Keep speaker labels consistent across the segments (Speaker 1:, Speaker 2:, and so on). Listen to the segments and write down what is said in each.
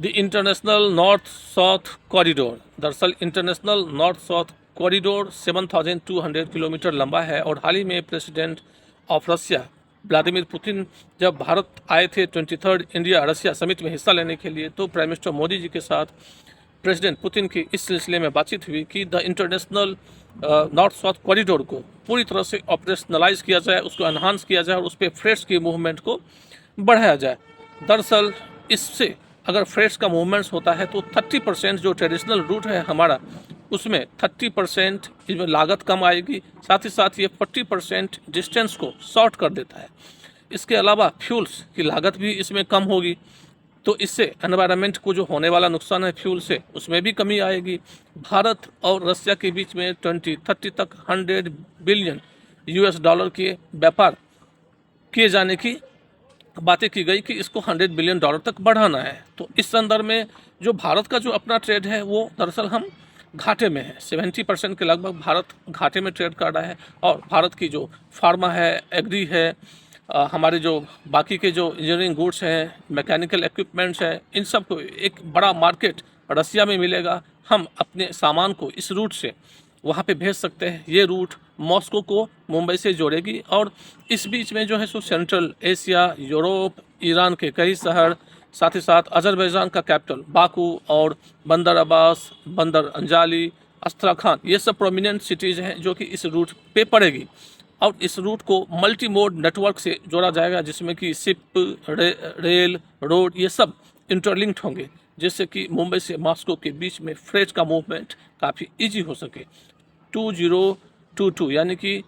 Speaker 1: The international north south corridor, दरअसल international north south corridor 7,200 kilometre लंबा है और हाल ही में president of Russia Vladimir Putin जब भारत आए थे 23rd इंडिया रशिया समिट में हिस्सा लेने के लिए, तो प्राइम मिनिस्टर मोदी जी के साथ प्रेसिडेंट पुतिन की इस सिलसिले में बातचीत हुई कि the international north south corridor को पूरी तरह से ऑपरेशनलाइज किया जाए, उसको एनहांस किया जाए और उस पर फ्रेट्स की मूवमेंट को बढ़ाया जाए। दरअसल इससे अगर फ्रेट्स का मूवमेंट्स होता है तो 30% जो ट्रेडिशनल रूट है हमारा, उसमें 30% इसमें लागत कम आएगी, साथ ही साथ ये 40% डिस्टेंस को शॉर्ट कर देता है। इसके अलावा फ्यूल्स की लागत भी इसमें कम होगी, तो इससे एनवायरनमेंट को जो होने वाला नुकसान है फ्यूल से, उसमें भी कमी आएगी। भारत और रशिया के बीच में 2030 तक 100 बिलियन US डॉलर के व्यापार किए जाने की बातें की गई कि इसको 100 बिलियन डॉलर तक बढ़ाना है। तो इस संदर्भ में जो भारत का जो अपना ट्रेड है वो दरअसल हम घाटे में है, 70% के लगभग भारत घाटे में ट्रेड कर रहा है। और भारत की जो फार्मा है, एग्री है, हमारे जो बाकी के जो इंजीनियरिंग गुड्स हैं, मैकेनिकल इक्विपमेंट्स हैं, इन सब को एक बड़ा मार्केट रसिया में मिलेगा। हम अपने सामान को इस रूट से वहाँ पे भेज सकते हैं। ये रूट मॉस्को को मुंबई से जोड़ेगी और इस बीच में जो है सो सेंट्रल एशिया, यूरोप, ईरान के कई शहर, साथ ही साथ अजरबैजान का कैपिटल बाकू और बंदर अब्बास, बंदर अंजाली, अस्ट्राखान, ये सब प्रोमिनेंट सिटीज़ हैं जो कि इस रूट पे पड़ेगी। और इस रूट को मल्टी मोड नेटवर्क से जोड़ा जाएगा, जिसमें कि शिप, रेल, रोड, ये सब इंटरलिंक्ड होंगे, जिससे कि मुंबई से मॉस्को के बीच में फ्रेट का मूवमेंट काफ़ी इजी हो सके। 2022 यानी कि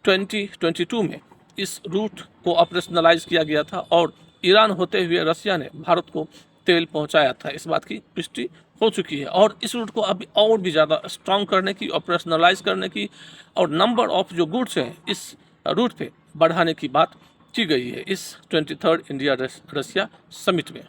Speaker 1: 2022 में इस रूट को ऑपरेशनलाइज किया गया था और ईरान होते हुए रसिया ने भारत को तेल पहुंचाया था। इस बात की पुष्टि हो चुकी है और इस रूट को अभी और भी ज़्यादा स्ट्रॉन्ग करने की, ऑपरेशनलाइज करने की और नंबर ऑफ जो गुड्स हैं इस रूट पे बढ़ाने की बात की गई है इस 23rd इंडिया रसिया समिट में।